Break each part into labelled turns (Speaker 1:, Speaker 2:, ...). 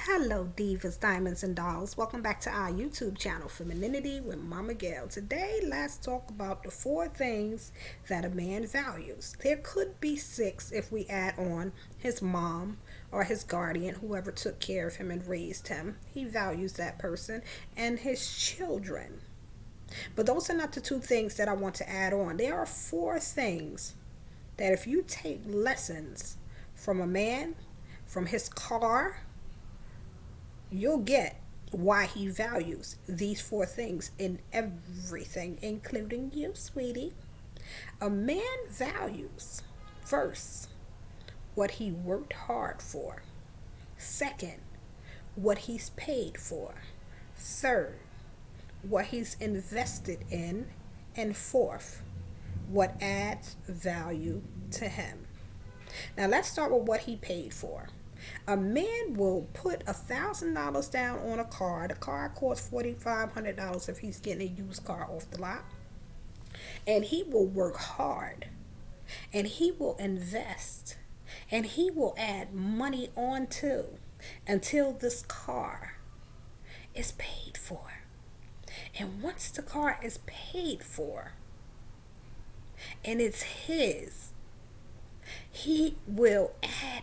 Speaker 1: Hello, divas, diamonds, and dolls. Welcome back to our YouTube channel, Femininity with Momma Gail. Today, let's talk about the 4 things that a man values. There could be 6 if we add on his mom or his guardian, whoever took care of him and raised him. He values that person and his children. But those are not the 2 things that I want to add on. There are 4 things that if you take lessons from a man, from his car, you'll get why he values these 4 things in everything, including you, sweetie. A man values, first, what he worked hard for. Second, what he's paid for. Third, what he's invested in. And fourth, what adds value to him. Now let's start with what he paid for. A man will put $1,000 down on a car. The car costs $4,500 if he's getting a used car off the lot. And he will work hard. And he will invest. And he will add money on to until this car is paid for. And once the car is paid for and it's his, he will add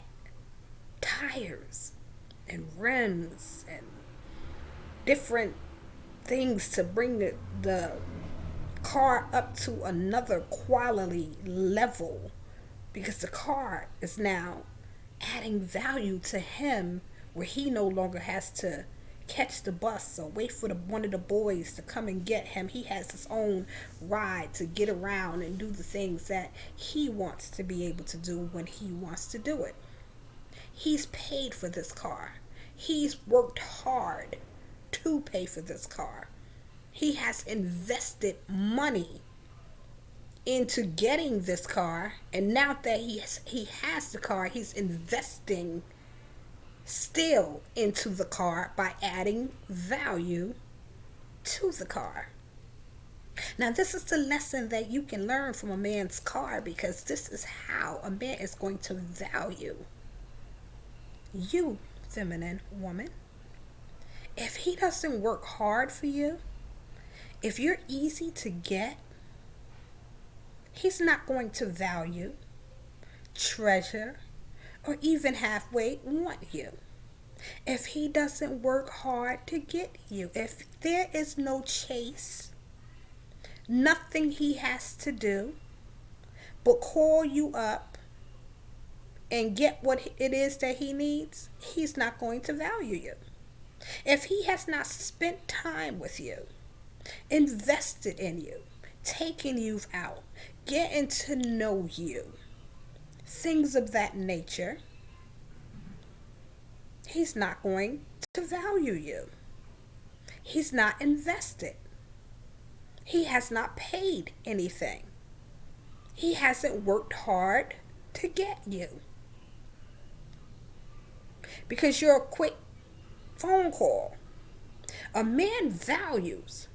Speaker 1: tires and rims and different things to bring the car up to another quality level, because the car is now adding value to him, where he no longer has to catch the bus or wait for one of the boys to come and get him. He has his own ride to get around and do the things that he wants to be able to do when he wants to do it. He's paid for this car. He's worked hard to pay for this car. He has invested money into getting this car, and now that he has the car, he's investing still into the car by adding value to the car. Now, this is the lesson that you can learn from a man's car, because this is how a man is going to value you, feminine woman. If he doesn't work hard for you, if you're easy to get, he's not going to value, treasure, or even halfway want you. If he doesn't work hard to get you, if there is no chase, nothing he has to do but call you up and get what it is that he needs, he's not going to value you. If he has not spent time with you, invested in you, taken you out, getting to know you, things of that nature, he's not going to value you. He's not invested. He has not paid anything. He hasn't worked hard to get you. Because you're a quick phone call. A man values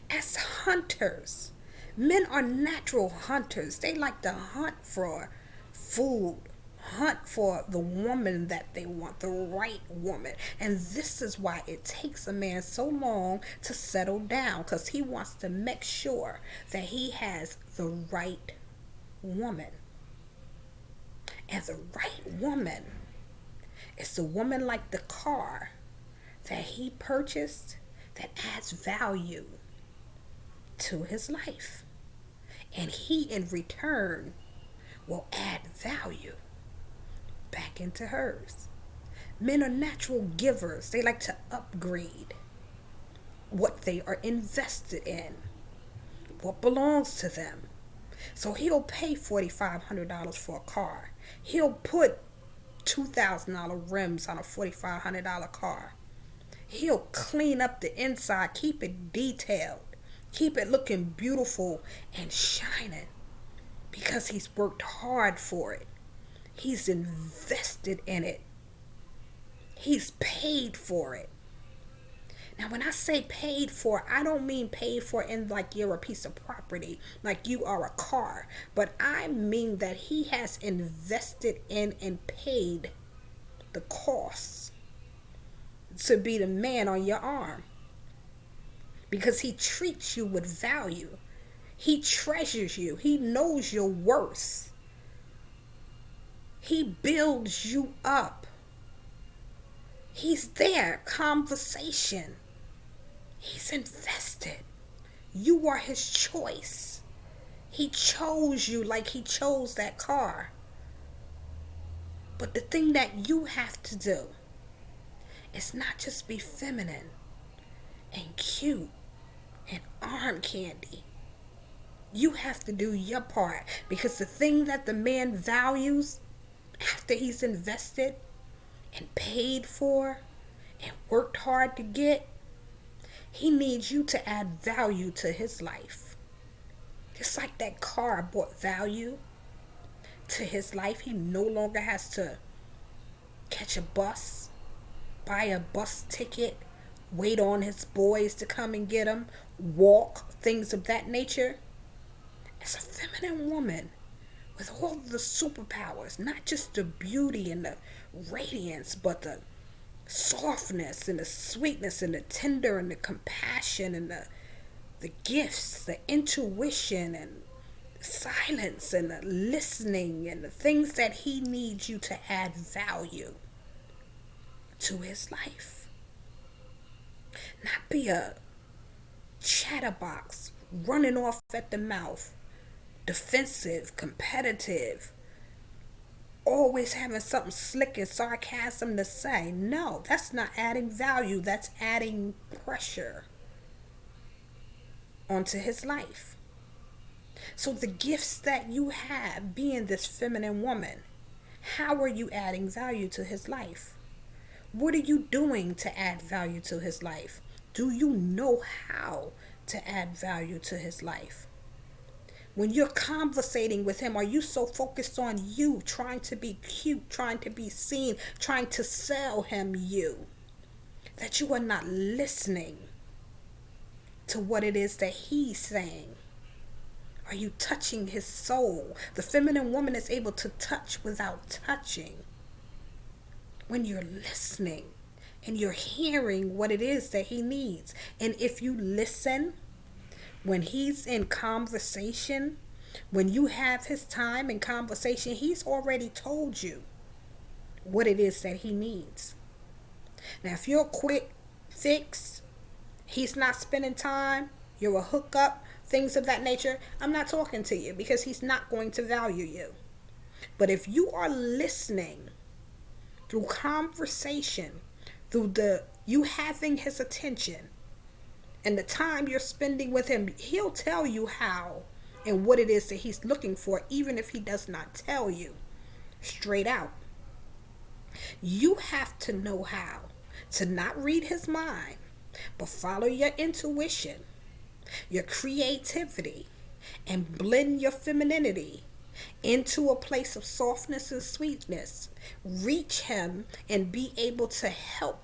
Speaker 1: as hunters. Men are natural hunters. They like to hunt for food, hunt for the woman that they want, the right woman. And this is why it takes a man so long to settle down, because he wants to make sure that he has the right woman. And the right woman is the woman like the car that he purchased, that adds value to his life. And he, in return, will add value back into hers. Men are natural givers. They like to upgrade what they are invested in, what belongs to them. So he'll pay $4,500 for a car. He'll put $2,000 rims on a $4,500 car. He'll clean up the inside, keep it detailed, keep it looking beautiful and shining, because he's worked hard for it. He's invested in it. He's paid for it. Now, when I say paid for, I don't mean paid for in like you're a piece of property, like you are a car. But I mean that he has invested in and paid the costs to be the man on your arm because he treats you with value. He treasures you. He knows your worth. He builds you up. He's there. Conversation. He's invested. You are his choice. He chose you like he chose that car. But the thing that you have to do is not just be feminine and cute and arm candy. You have to do your part, because the thing that the man values after he's invested and paid for and worked hard to get, he needs you to add value to his life. Just like that car brought value to his life. He no longer has to catch a bus, buy a bus ticket, wait on his boys to come and get him, walk, things of that nature. As a feminine woman with all the superpowers, not just the beauty and the radiance, but the softness and the sweetness and the tender and the compassion and the gifts, the intuition and silence and the listening and the things that he needs you to add value to his life. Not be a chatterbox running off at the mouth, defensive, competitive, always having something slick and sarcasm to say. No, that's not adding value. That's adding pressure onto his life. So the gifts that you have, being this feminine woman, how are you adding value to his life? What are you doing to add value to his life? Do you know how to add value to his life? When you're conversating with him, are you so focused on you, trying to be cute, trying to be seen, trying to sell him you, that you are not listening to what it is that he's saying? Are you touching his soul? The feminine woman is able to touch without touching. When you're listening and you're hearing what it is that he needs. And if you listen, when he's in conversation, when you have his time in conversation, he's already told you what it is that he needs. Now, if you're a quick fix, he's not spending time, you're a hookup, things of that nature, I'm not talking to you, because he's not going to value you. But if you are listening through conversation, through you having his attention, and the time you're spending with him, he'll tell you how and what it is that he's looking for, even if he does not tell you straight out. You have to know how to not read his mind, but follow your intuition, your creativity, and blend your femininity into a place of softness and sweetness. Reach him and be able to help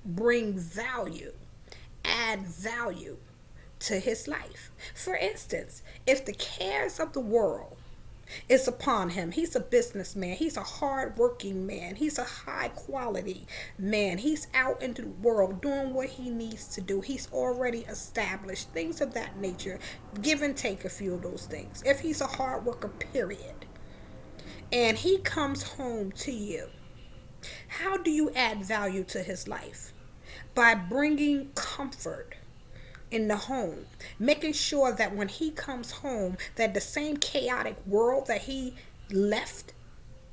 Speaker 1: bring value, add value to his life. For instance, if the cares of the world is upon him, he's a businessman, he's a hard-working man, he's a high-quality man, he's out into the world doing what he needs to do, he's already established, things of that nature, give and take a few of those things. If he's a hard worker, period, and he comes home to you, how do you add value to his life? By bringing comfort in the home, making sure that when he comes home, that the same chaotic world that he left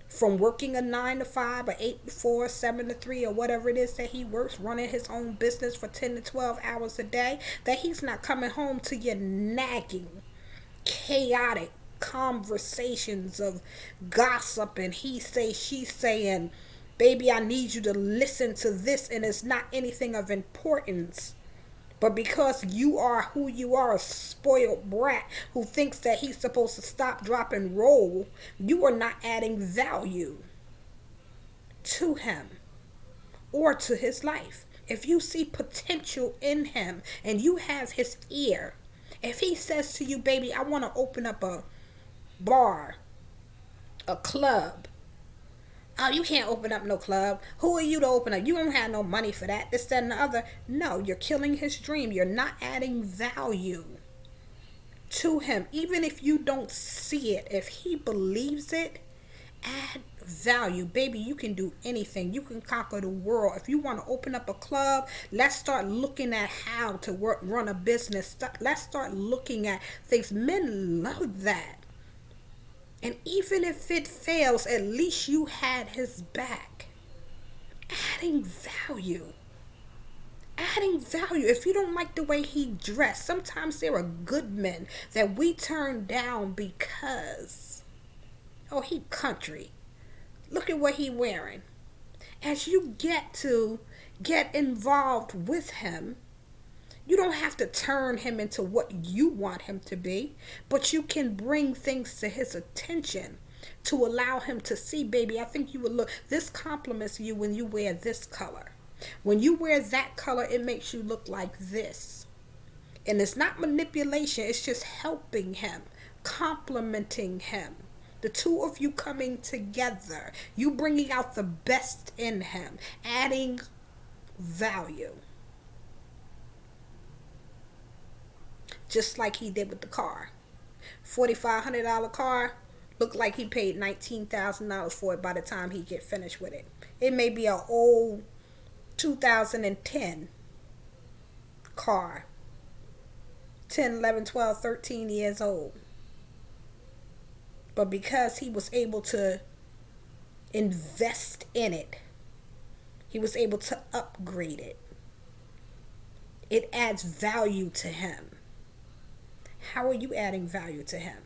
Speaker 1: from working a 9 to 5 or 8 to 4, 7 to 3, or whatever it is that he works, running his own business for 10 to 12 hours a day, that he's not coming home to your nagging, chaotic conversations of gossip and he say, she say, and baby, I need you to listen to this, and it's not anything of importance. But because you are who you are, a spoiled brat who thinks that he's supposed to stop, drop, and roll, you are not adding value to him or to his life. If you see potential in him and you have his ear, if he says to you, baby, I want to open up a bar, a club, Oh, you can't open up no club. Who are you to open up? You don't have no money for that. This, that, and the other. No, you're killing his dream. You're not adding value to him. Even if you don't see it, if he believes it, add value. Baby, you can do anything. You can conquer the world. If you want to open up a club, let's start looking at how to run a business. Let's start looking at things. Men love that. And even if it fails, at least you had his back. Adding value. Adding value. If you don't like the way he dressed, sometimes there are good men that we turn down because, oh, he country. Look at what he wearing. As you get involved with him, you don't have to turn him into what you want him to be, but you can bring things to his attention to allow him to see, baby, I think you would look, this compliments you when you wear this color. When you wear that color, it makes you look like this. And it's not manipulation, it's just helping him, complimenting him. The two of you coming together, you bringing out the best in him, adding value. Just like he did with the car. $4,500 car, looked like he paid $19,000 for it by the time he get finished with it. It may be an old 2010 car. 10, 11, 12, 13 years old. But because he was able to invest in it, he was able to upgrade it. It adds value to him. How are you adding value to him?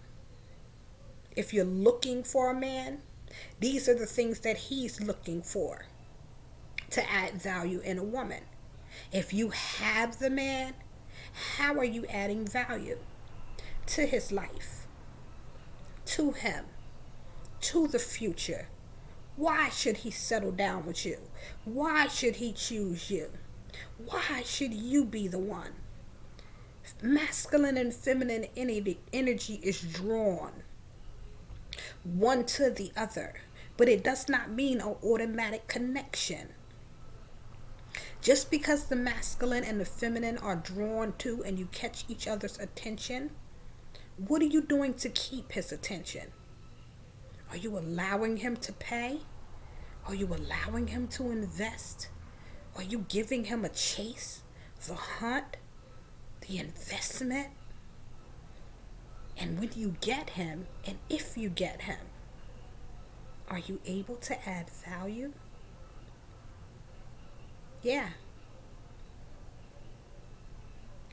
Speaker 1: If you're looking for a man, these are the things that he's looking for to add value in a woman. If you have the man, how are you adding value to his life, to him, to the future? Why should he settle down with you? Why should he choose you? Why should you be the one? Masculine and feminine energy is drawn one to the other, but it does not mean an automatic connection. Just because the masculine and the feminine are drawn to and you catch each other's attention, what are you doing to keep his attention? Are you allowing him to pay? Are you allowing him to invest? Are you giving him a chase, the hunt, the investment? And when you get him, and if you get him, are you able to add value? Yeah.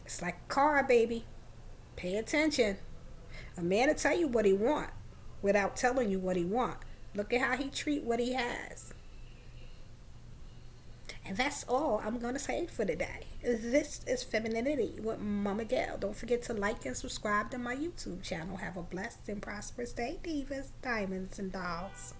Speaker 1: It's like a car, baby. Pay attention. A man will tell you what he want without telling you what he want. Look at how he treat what he has. And that's all I'm going to say for today. This is Femininity with Momma Gail. Don't forget to like and subscribe to my YouTube channel. Have a blessed and prosperous day, divas, diamonds, and dolls.